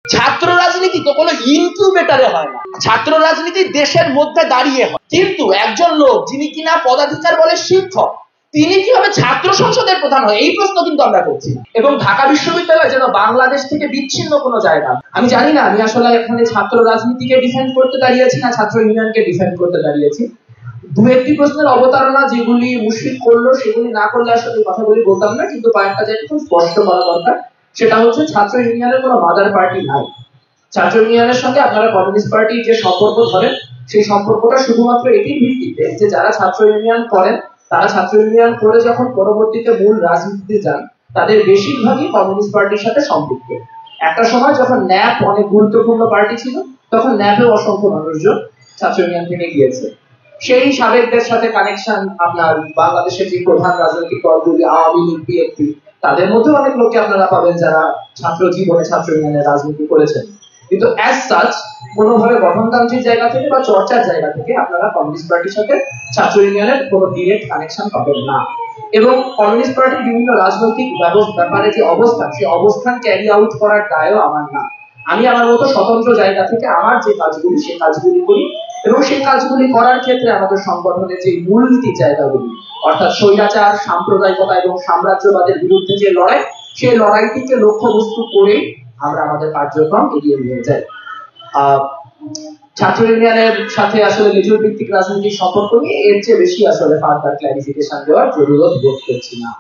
ছাত্র রাজনীতি তো কোনো ইনকিউবেটরে হয় না, ছাত্র রাজনীতি দেশের মধ্যে দাঁড়িয়ে হয়। কিন্তু একজন লোক যিনি কিনা পদাধিকার বলে শিক্ষক, তিনি কিভাবে ছাত্র সংসদের প্রধান হয়, এই প্রশ্ন কিন্তু আমরা করছি। এবং ঢাকা বিশ্ববিদ্যালয় যেন বাংলাদেশ থেকে বিচ্ছিন্ন কোনো জায়গা। আমি জানি না আমি আসলে এখানে ছাত্র রাজনীতিকে ডিফেন্ড করতে দাঁড়িয়েছি না ছাত্র ইউনিয়নকে ডিফেন্ড করতে দাঁড়িয়েছি। দু একটি প্রশ্নের অবতারণা যেগুলি মুশফিক করলো সেগুলি না করলে আসলে কথাগুলি বলতাম না, কিন্তু কয়েকটা যেটা খুব স্পষ্ট করা দরকার, সেটা হচ্ছে ছাত্র ইউনিয়নের কোনো মাদার পার্টি নাই। ছাত্র ইউনিয়নের সঙ্গে আপনারা কমিউনিস্ট পার্টির যে সম্পর্ক ধরেন, সেই সম্পর্কটা শুধুমাত্র এটির ভিত্তিতে যে যারা ছাত্র ইউনিয়ন করেন, তারা ছাত্র ইউনিয়ন করে যখন পরবর্তীতে মূল রাজনীতিতে যান, তাদের বেশিরভাগই কমিউনিস্ট পার্টির সাথে সম্পৃক্ত। একটা সময় যখন ন্যাপ অনেক গুরুত্বপূর্ণ পার্টি ছিল, তখন ন্যাপে অসংখ্য মানুষজন ছাত্র ইউনিয়ন থেকে গিয়েছে। সেই সাবেকদের সাথে কানেকশন আপনার বাংলাদেশের যে প্রধান রাজনৈতিক দলগুলি আওয়ামী লীগ, বিএনপি, তাদের মধ্যে অনেক লোককে আপনারা পাবেন যারা ছাত্র জীবনে ছাত্র ইউনিয়নের রাজনীতি করেছেন। কিন্তু অ্যাজ সাচ কোনোভাবে গঠনতান্ত্রিক জায়গা থেকে বা চর্চার জায়গা থেকে আপনারা কমিউনিস্ট পার্টির সাথে ছাত্র ইউনিয়নের কোনো ডিরেক্ট কানেকশন পাবেন না। এবং কমিউনিস্ট পার্টির বিভিন্ন রাজনৈতিক ব্যাপারে যে অবস্থান, সেই অবস্থান ক্যারি আউট করার দায়ও আমার না। আমি আমার মতো স্বতন্ত্র জায়গা থেকে আমার যে কাজগুলি, সেই কাজগুলি করি। এবং সেই কাজগুলি করার ক্ষেত্রে আমাদের সংগঠনের যে মূলনীতির জায়গাগুলি, অর্থাৎ স্বৈরাচার, সাম্প্রদায়িকতা এবং সাম্রাজ্যবাদের বিরুদ্ধে যে লড়াই, সেই লড়াইটিকে লক্ষ্যবস্তু করে আমরা আমাদের কার্যক্রম এগিয়ে নিয়ে যাই। ছাত্র ইউনিয়নের সাথে আসলে লেজুর ভিত্তিক রাজনীতির সম্পর্ক নিয়ে এর চেয়ে বেশি আসলে ফার্দার ক্লারিফিকেশন দেওয়ার জরুরত বোধ করছি না।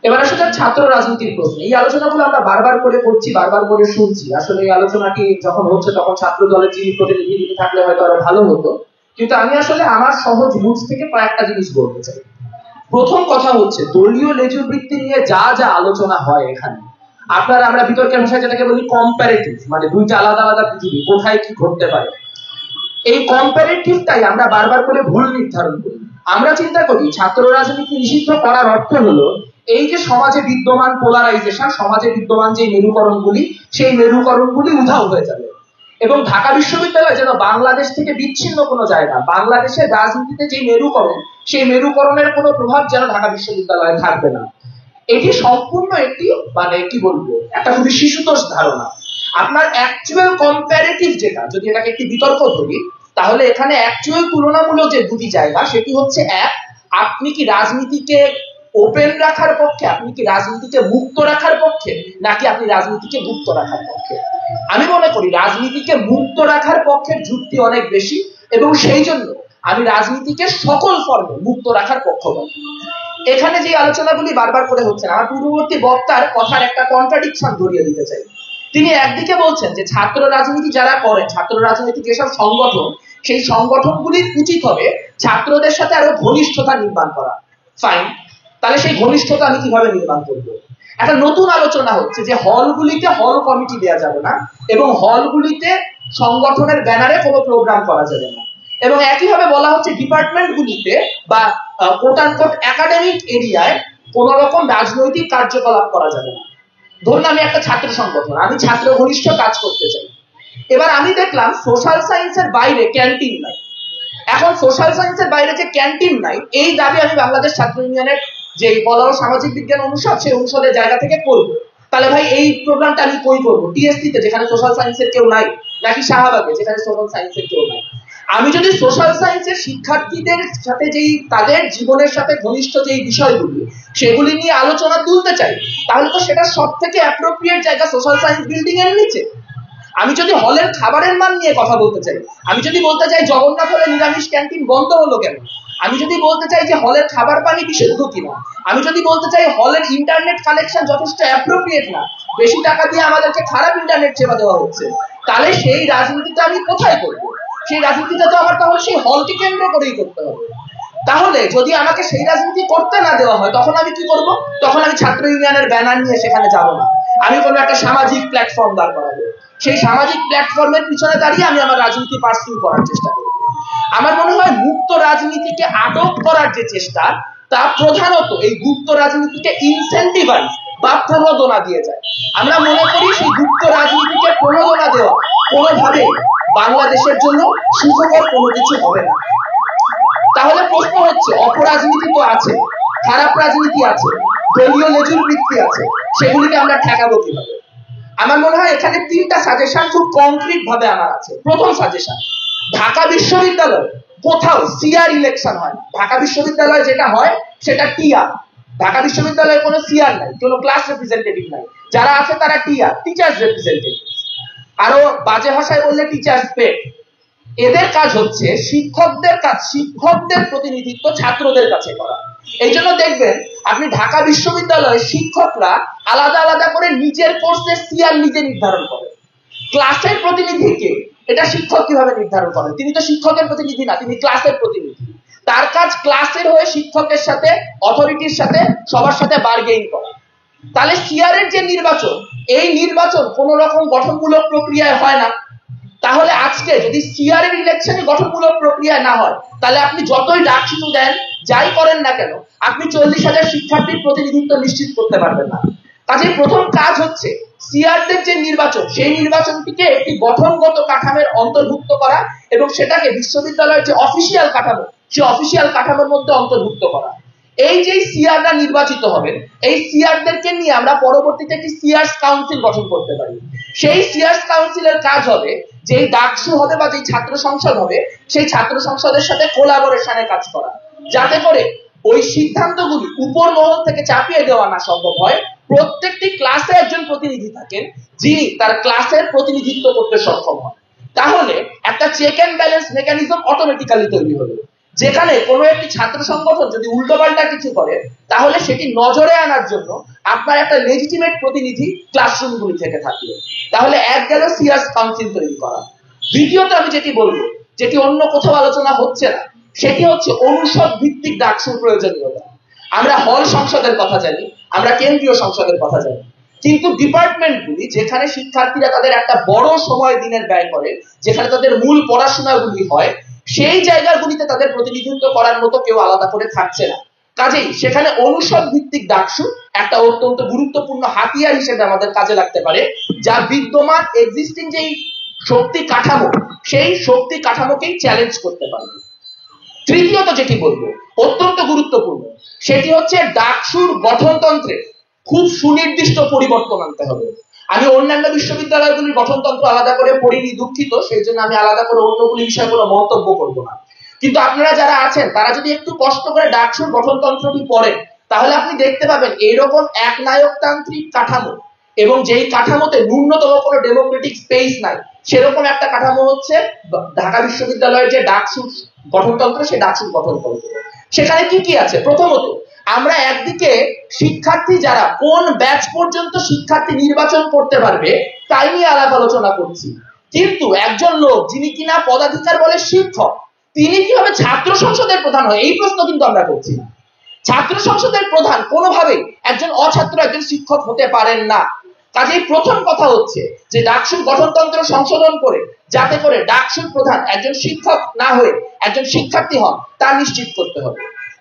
এবার আসলে ছাত্র রাজনীতির প্রশ্ন, এই আলোচনাগুলো আমরা বারবার করে করছি, বারবার করে শুনছি। আসলে এই আলোচনাটি যখন হচ্ছে তখন ছাত্র দলের যিনি প্রতিনিধি তিনি থাকলে হয়তো আরো ভালো হতো। কিন্তু আমি আসলে আমার সহজ বুঝ থেকে কয়েকটা জিনিস বলতে চাই। প্রথম কথা হচ্ছে, দলীয় লেজুর ভিত্তি নিয়ে যা যা আলোচনা হয় এখানে, আমরা বিতর্কের ভাষায় যেটাকে বলি কম্পারেটিভ, মানে দুইটা আলাদা আলাদা পৃথিবী, কোথায় কি ঘটতে পারে, এই কম্পারেটিভটাই আমরা বারবার করে ভুল নির্ধারণ করি। আমরা চিন্তা করি ছাত্র রাজনীতি নিষিদ্ধ করার অর্থ হলো এই যে সমাজে বিদ্যমান পোলারাইজেশন, সমাজে বিদ্যমান যে মেরুকরণগুলি, সেই মেরুকরণগুলি উধাও হয়ে যাবে। এবং ঢাকা বিশ্ববিদ্যালয় যেন বাংলাদেশ থেকে বিচ্ছিন্ন কোনো জায়গা, বাংলাদেশের রাজনীতিতে যে মেরুকরণ, সেই মেরুকরণের কোনো প্রভাব যেন ঢাকা বিশ্ববিদ্যালয়ে থাকবে না। এটি সম্পূর্ণ একটি মানে কি বলবো, একটা খুবই শিশুতোষ ধারণা। আপনার অ্যাকচুয়াল কম্পারেটিভ যেটা, যদি এটাকে একটি বিতর্ক ধরি, তাহলে এখানে অ্যাকচুয়াল তুলনামূলক যে দুটি জায়গা, সেটি হচ্ছে এক, আপনি কি রাজনীতিকে ওপেন রাখার পক্ষে, আপনি কি রাজনীতিকে মুক্ত রাখার পক্ষে, নাকি আপনি রাজনীতিকে মুক্ত রাখার পক্ষে। আমি মনে করি রাজনীতিকে মুক্ত রাখার পক্ষের যুক্তি অনেক বেশি, এবং সেই জন্য আমি রাজনীতিকে সকল ফর্মে মুক্ত রাখার পক্ষপাত। এখানে যে আলোচনাগুলি বারবার করে হচ্ছে, আমার পূর্ববর্তী বক্তার কথার একটা কন্ট্রাডিকশন ধরিয়ে দিতে চাই। তিনি একদিকে বলছেন যে ছাত্র রাজনীতি যারা করেন, ছাত্র রাজনীতি যেসব সংগঠন, সেই সংগঠনগুলির উচিত হবে ছাত্রদের সাথে আরো ঘনিষ্ঠতা নির্মাণ করা। ফাইন, তাহলে সেই ঘনিষ্ঠতা আমি কিভাবে নির্মাণ করবো? একটা নতুন আলোচনা হচ্ছে যে হলগুলিতে হল কমিটি দেওয়া যাবে না, এবং হলগুলিতে সংগঠনের ব্যানারে কোনো প্রোগ্রাম করা যাবে না। এবং একইভাবে বলা হচ্ছে ডিপার্টমেন্টগুলিতে বা কোট আনকোট একাডেমিক এরিয়ায় কোন রকম রাজনৈতিক কার্যকলাপ করা যাবে না। ধরুন আমি একটা ছাত্র সংগঠন, আমি ছাত্র ঘনিষ্ঠ কাজ করতে চাই। এবার আমি দেখলাম সোশ্যাল সায়েন্সের বাইরে ক্যান্টিন নাই। এখন সোশ্যাল সায়েন্সের বাইরে যে ক্যান্টিন নাই, এই দাবি আমি বাংলাদেশ ছাত্র ইউনিয়নের যে বলাও সামাজিক বিজ্ঞান অনুষদ, সেই অনুষদের জায়গা থেকে করবো। তাহলে ভাই এই প্রোগ্রামটা আমি কই করবো? টিএসসি তে, যেখানে সোশ্যাল সায়েন্সের কেউ নাই, নাকি শাহবাগে, যেখানে সোশ্যাল সায়েন্সের কেউ নাই? আমি যদি সোশ্যাল সায়েন্সের শিক্ষার্থীদের সাথে যেই তাদের জীবনের সাথে ঘনিষ্ঠ যেই বিষয়গুলি, সেগুলি নিয়ে আলোচনা তুলতে চাই, তাহলে তো সেটা সব থেকে অ্যাপ্রোপ্রিয়েট জায়গা সোশ্যাল সায়েন্স বিল্ডিং এর নিচে। আমি যদি হলের খাবারের মান নিয়ে কথা বলতে চাই, আমি যদি বলতে চাই জগন্নাথ হলে নিরামিষ ক্যান্টিন বন্ধ হলো কেন, আমি যদি বলতে চাই যে হলের খাবার পানি বিশুদ্ধ কিনা, আমি যদি বলতে চাই হলের ইন্টারনেট কানেকশন যথেষ্ট অ্যাপ্রোপ্রিয়েট না, বেশি টাকা দিয়ে আমাদেরকে খারাপ ইন্টারনেট সেবা দেওয়া হচ্ছে, তাহলে সেই রাজনীতিটা আমি কোথায় করবো? সেই রাজনীতিটা তো আমার তাহলে সেই হলকে কেন্দ্র করেই করতে হবে। তাহলে যদি আমাকে সেই রাজনীতি করতে না দেওয়া হয়, তখন আমি কি করব? তখন আমি ছাত্র ইউনিয়নের ব্যানার নিয়ে সেখানে যাব না, আমি কোনো একটা সামাজিক প্ল্যাটফর্ম দাঁড় করাবো। সেই সামাজিক প্ল্যাটফর্মের পিছনে দাঁড়িয়ে আমি আমার রাজনীতি পার্সিউ করার চেষ্টা করব। আমার মনে হয় মুক্ত রাজনীতিকে আটক করার যে চেষ্টা, তা প্রধানত এই গুপ্ত রাজনীতিকে ইনসেন্টিভাইজ বা প্রণোদনা দিয়ে যায়। আমরা মনে করি সেই গুপ্ত রাজনীতিকে প্রণোদনা দেওয়া কোনোভাবে বাংলাদেশের জন্য সুখকর কোনো কিছু হবে না। তাহলে প্রশ্ন হচ্ছে, অপরাজনীতি তো আছে, খারাপ রাজনীতি আছে, দলীয় লেজুর বৃত্তি আছে, সেগুলিকে আমরা ঠেকাবো কিভাবে? আমার মনে হয় এখানে তিনটা সাজেশন খুব কংক্রিট ভাবে আমার আছে। প্রথম সাজেশন, ঢাকা বিশ্ববিদ্যালয় কোথাও সিআর ইলেকশন হয় না। ঢাকা বিশ্ববিদ্যালয় যেটা হয় সেটা টিআর। ঢাকা বিশ্ববিদ্যালয়ে কোনো সিআর নাই, কোনো ক্লাস রিপ্রেজেন্টেটিভ নাই, যারা আছে তারা টিআর, টিচার্স রিপ্রেজেন্টেটিভ, আরো বাজে ভাষায় বললে টিচার্স পে। এদের কাজ হচ্ছে শিক্ষকদের প্রতিনিধিত্ব ছাত্রদের কাছে করা। এই জন্য দেখবেন আপনি ঢাকা বিশ্ববিদ্যালয়ের শিক্ষকরা আলাদা আলাদা করে নিজের কোর্সের সিআর নিজে নির্ধারণ করেন। ক্লাসের প্রতিনিধিকে এটা শিক্ষক কিভাবে নির্ধারণ করেন? তিনি তো শিক্ষকের প্রতিনিধি না, তিনি ক্লাসের প্রতিনিধি। তার কাজ ক্লাসের হয়ে শিক্ষকের সাথে, অথরিটির সাথে, সবার সাথে বার্গেইন করা। তাহলে সিআর এর যে নির্বাচন, এই নির্বাচন কোন রকম গঠনমূলক প্রক্রিয়ায় হয় না। তাহলে আজকে যদি সিআর এর ইলেকশনে গঠনমূলক প্রক্রিয়া না হয়, তাহলে আপনি যতই ডাকসুটো দেন, যাই করেন না কেন, আপনি 40,000 শিক্ষার্থীর প্রতিনিধিত্ব নিশ্চিত করতে পারবেন না। কাজেই প্রথম কাজ হচ্ছে সিআরদের যে নির্বাচন, সেই নির্বাচনটিকে একটি গঠনগত কাঠামোর অন্তর্ভুক্ত করা এবং সেটাকে বিশ্ববিদ্যালয়ের যে অফিসিয়াল কাঠামো, সেই অফিসিয়াল কাঠামোর মধ্যে অন্তর্ভুক্ত করা। এই যে সিআররা নির্বাচিত হবেন, এই সিআরদেরকে নিয়ে আমরা পরবর্তীতে একটি সিআরস কাউন্সিল গঠন করতে পারি। সেই সিআরস কাউন্সিলের কাজ হবে, যেই ডাকসু হবে বা যেই ছাত্র সংসদ হবে, সেই ছাত্র সংসদের সাথে কোলাবোরেশনে কাজ করা, যাতে করে ওই সিদ্ধান্তগুলি উপর মহল থেকে চাপিয়ে দেওয়া না সম্ভব হয়। প্রত্যেকটি ক্লাসে একজন প্রতিনিধি থাকেন, যিনি তার ক্লাসের প্রতিনিধিত্ব করতে সক্ষম হন। তাহলে একটা check and balance mechanism automatically তৈরি হলো, যেখানে কোনো একটি ছাত্র সংগঠন যদি উল্টোপাল্টা কিছু করে, তাহলে সেটি নজরে আনার জন্য আপনার একটা লেজিটিমেট প্রতিনিধি ক্লাসরুমগুলি থেকে থাকলো। তাহলে এক গেল সিআরস কাউন্সিল তৈরি করা। দ্বিতীয়ত আমি যেটি বলবো, যেটি অন্য কোথাও আলোচনা হচ্ছে না, সেটি হচ্ছে অনুষদ ভিত্তিক ডাকসুর প্রয়োজনীয়তা। আমরা হল সংসদের কথা জানি, আমরা কেন্দ্রীয় সংসদের কথা জানি, কিন্তু ডিপার্টমেন্টগুলি যেখানে শিক্ষার্থীরা তাদের একটা বড় সময় দিনের ব্যয় করে, যেখানে তাদের মূল পড়াশোনাগুলি হয়, সেই জায়গাগুলিতে তাদের প্রতিনিধিত্ব করার মতো কেউ আলাদা করে থাকছে না। কাজেই সেখানে অনুষদ ভিত্তিক ডাকসু একটা অত্যন্ত গুরুত্বপূর্ণ হাতিয়ার হিসেবে আমাদের কাজে লাগতে পারে, যা বিদ্যমান এক্সিস্টিং যেই শক্তি কাঠামো, সেই শক্তি কাঠামোকেই চ্যালেঞ্জ করতে পারবে। তৃতীয়ত যেটি বলবো অত্যন্ত গুরুত্বপূর্ণ, সেটি হচ্ছে ডাকসুর গঠনতন্ত্রে খুব সুনির্দিষ্ট পরিবর্তন আনতে হবে। আমি অন্যান্য বিশ্ববিদ্যালয়গুলির গঠনতন্ত্র আলাদা করে পড়িনি, দুঃখিত, সেই জন্য আমি আলাদা করে অন্যগুলি বিষয়ে কোনো মন্তব্য করবো না। কিন্তু আপনারা যারা আছেন তারা যদি একটু কষ্ট করে ডাকসুর গঠনতন্ত্রটি পড়েন, তাহলে আপনি দেখতে পাবেন এইরকম এক নায়কতান্ত্রিক কাঠামো, এবং যেই কাঠামোতে ন্যূনতম কোনো ডেমোক্রেটিক স্পেস নাই, সেরকম একটা কাঠামো হচ্ছে ঢাকা বিশ্ববিদ্যালয়ের যে ডাকসুর গঠনতন্ত্র, সেই ডাকসুর গঠনতন্ত্র। সেখানে কি কি আছে? প্রথমত, আমরা একদিকে শিক্ষার্থী যারা কোন ব্যাচ পর্যন্ত শিক্ষার্থী নির্বাচন করতে পারবে তাই নিয়ে আলাপ আলোচনা করছি, কিন্তু একজন লোক যিনি কিনা পদাধিকার বলে শিক্ষক, তিনি কিভাবে ছাত্র সংসদের প্রধান হয়, এই প্রশ্ন কিন্তু আমরা করছি না। ছাত্র সংসদের প্রধান কোনোভাবেই একজন অছাত্র একজন শিক্ষক হতে পারেন না। কাজেই প্রথম কথা হচ্ছে যে ডাকসুর গঠনতন্ত্র সংশোধন করে, যাতে করে ডাকসুর প্রধান একজন শিক্ষক না হয়ে একজন শিক্ষার্থী হন, তা নিশ্চিত করতে হবে।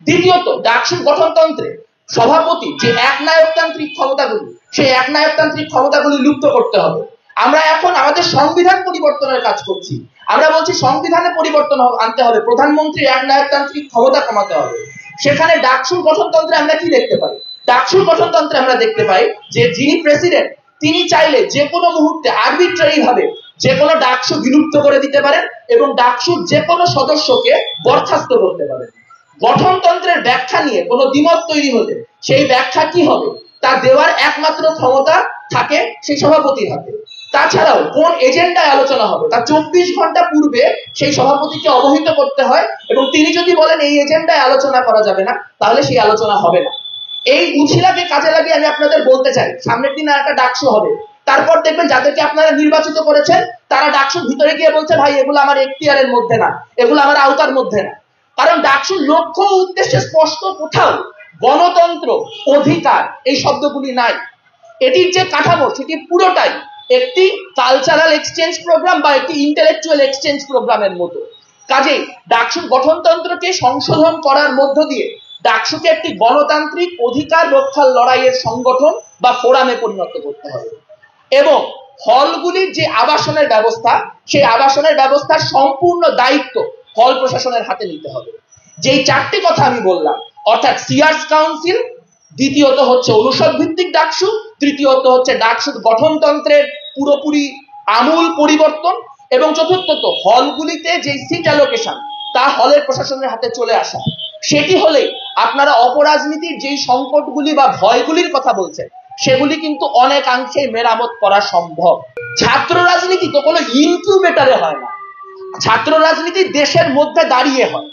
দ্বিতীয়ত, ডাকসুর গঠনতন্ত্রে সভাপতি যে একনায়কতান্ত্রিক ক্ষমতাগুলি, সেই একনায়কতান্ত্রিক ক্ষমতাগুলি লুপ্ত করতে হবে। আমরা এখন আমাদের সংবিধান পরিবর্তনের কাজ করছি, আমরা বলছি সংবিধানে পরিবর্তন আনতে হবে, প্রধানমন্ত্রীর একনায়কতান্ত্রিক ক্ষমতা কমাতে হবে। সেখানে ডাকসুর গঠনতন্ত্রে আমরা কি দেখতে পাই? ডাকসুর গঠনতন্ত্রে আমরা দেখতে পাই যে যিনি প্রেসিডেন্ট, তিনি চাইলে যে কোনো মুহূর্তে আরবিট্রারি ভাবে যে কোনো ডাকসু বিলুপ্ত করে দিতে পারেন এবং ডাকসুর যে কোনো সদস্যকে বরখাস্ত করতে পারেন। গঠনতন্ত্রের ব্যাখ্যা নিয়ে কোনো দ্বিমত তৈরি হলে সেই ব্যাখ্যা কি হবে তা দেওয়ার একমাত্র ক্ষমতা থাকে সেই সভাপতির হাতে। তাছাড়াও কোন এজেন্ডায় আলোচনা হবে তা 24 ঘন্টা পূর্বে সেই সভাপতিকে অবহিত করতে হয়, এবং তিনি যদি বলেন এই এজেন্ডায় আলোচনা করা যাবে না, তাহলে সেই আলোচনা হবে না। এই উছিলাকে কাজে লাগিয়ে আমি আপনাদের বলতে চাই, সামনের দিনে একটা ডাকসু হবে, তারপর দেখবেন যাদেরকে আপনারা নির্বাচিত করেছেন তারা ডাকসুর ভিতরে গিয়ে বলছে ভাই এগুলো আমার এখতিয়ারের মধ্যে না, এগুলো আমার আওতার মধ্যে না। কারণ ডাকসুর লক্ষ্য উদ্দেশ্যে স্পষ্ট কোথাও গণতন্ত্র, অধিকার এই শব্দগুলি নাই। এটির যে কাঠামো সেটি পুরোটাই একটি কালচারাল এক্সচেঞ্জ প্রোগ্রাম বা একটি ইন্টেলেকচুয়াল এক্সচেঞ্জ প্রোগ্রামের মতো। কাজেই ডাকসুর গঠনতন্ত্রকে সংশোধন করার মধ্য দিয়ে ডাকসুকে একটি গণতান্ত্রিক অধিকার রক্ষার লড়াইয়ের সংগঠন বা ফোরামে পরিণত করতে হবে, এবং হলগুলির যে আবাসনের ব্যবস্থা, সেই আবাসনের ব্যবস্থার সম্পূর্ণ দায়িত্ব হল প্রশাসনের হাতে নিতে হবে। যেই চারটি কথা আমি বললাম, অর্থাৎ সিআরস কাউন্সিল, দ্বিতীয়ত হচ্ছে অনুষদ ভিত্তিক ডাকসু, তৃতীয়ত হচ্ছে ডাকসুর গঠনতন্ত্রের পুরোপুরি আমূল পরিবর্তন, এবং চতুর্থত হলগুলিতে যে সিট অ্যালোকেশন তা হলের প্রশাসনের হাতে চলে আসা। সেটি হলে আপনারা অপরাজনীতির যেই সংকটগুলি বা ভয়গুলির কথা বলছেন সেগুলি কিন্তু অনেকাংশে মেরামত করা সম্ভব। ছাত্র রাজনীতি তো কোনো ইনকিউবেটরে হয় না, ছাত্র রাজনীতি দেশের মধ্যে দাঁড়িয়ে হয়।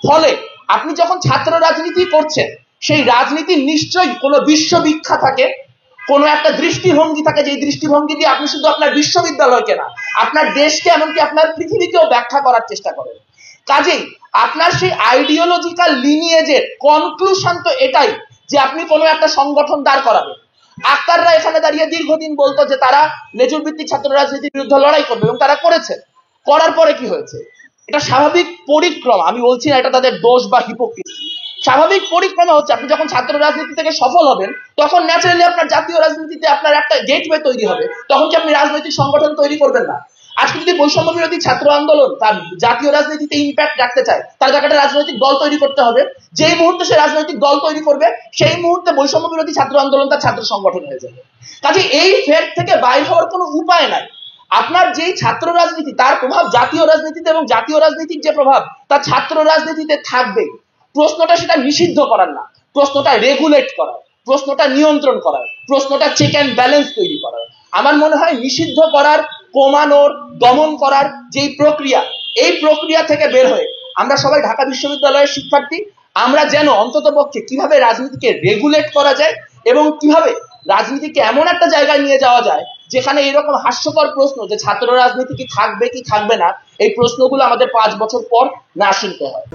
ফলে আপনি যখন ছাত্র রাজনীতি করছেন সেই রাজনীতির নিশ্চয়ই কোনো বিশ্ববিখ্যাত থাকে, কোনো একটা দৃষ্টিভঙ্গি থাকে, যে দৃষ্টিভঙ্গি দিয়ে আপনি শুধু আপনার বিশ্ববিদ্যালয়কে না আপনার দেশকে এমনকি আপনার পৃথিবীকেও ব্যাখ্যা করার চেষ্টা করেন। কাজেই আপনার সেই আইডিওলজিক্যাল লিনিয়েজের কনক্লুশন তো এটাই যে আপনি কোনো একটা সংগঠন দাঁড় করাবেন। আক্তাররা এখানে দাঁড়িয়ে দীর্ঘদিন বলতো যে তারা লেজুর ভিত্তিক ছাত্র রাজনীতির বিরুদ্ধে লড়াই করবে, এবং তারা করেছে। করার পরে কি হয়েছে? এটা স্বাভাবিক পরিক্রমা, আমি বলছি না এটা তাদের দোষ বা হিপোক্রিসি। স্বাভাবিক পরিক্রমা হচ্ছে আপনি যখন ছাত্র রাজনীতি থেকে সফল হবেন তখন ন্যাচারালি আপনার জাতীয় রাজনীতিতে আপনার একটা গেটওয়ে তৈরি হবে, তখন কি আপনি রাজনৈতিক সংগঠন তৈরি করবেন না? আজকে যদি বৈষম্য বিরোধী ছাত্র আন্দোলন তার জাতীয় রাজনীতিতে ইম্প্যাক্ট রাখতে চায় তার একটা রাজনৈতিক দল তৈরি করতে হবে। যেই মুহূর্তে সে রাজনৈতিক দল তৈরি করবে সেই মুহূর্তে বৈষম্য বিরোধী ছাত্র আন্দোলন তার ছাত্র সংগঠন হয়ে যাবে। কাজে এই ফের থেকে বাইর হওয়ার কোনো উপায় নাই। আপনার যেই ছাত্র রাজনীতি তার প্রভাব জাতীয় রাজনীতিতে, এবং জাতীয় রাজনীতির যে প্রভাব তা ছাত্র রাজনীতিতে থাকবে। প্রশ্নটা সেটা নিষিদ্ধ করার না, প্রশ্নটা রেগুলেট করার, প্রশ্নটা নিয়ন্ত্রণ করার, প্রশ্নটা চেক অ্যান্ড ব্যালেন্স তৈরি করার। আমার মনে হয় নিষিদ্ধ করার, কমানোর, দমন করার যেই প্রক্রিয়া, এই প্রক্রিয়া থেকে বের হয়ে আমরা সবাই ঢাকা বিশ্ববিদ্যালয়ের শিক্ষার্থী, আমরা যেন অন্ততপক্ষে কিভাবে রাজনীতিকে রেগুলেট করা যায় এবং কিভাবে রাজনীতিকে এমন একটা জায়গায় নিয়ে যাওয়া যায় যেখানে এরকম হাস্যকর প্রশ্ন যে ছাত্র রাজনীতি কি থাকবে কি থাকবে না, এই প্রশ্নগুলো আমাদের 5 বছর পর না শুনতে হয়।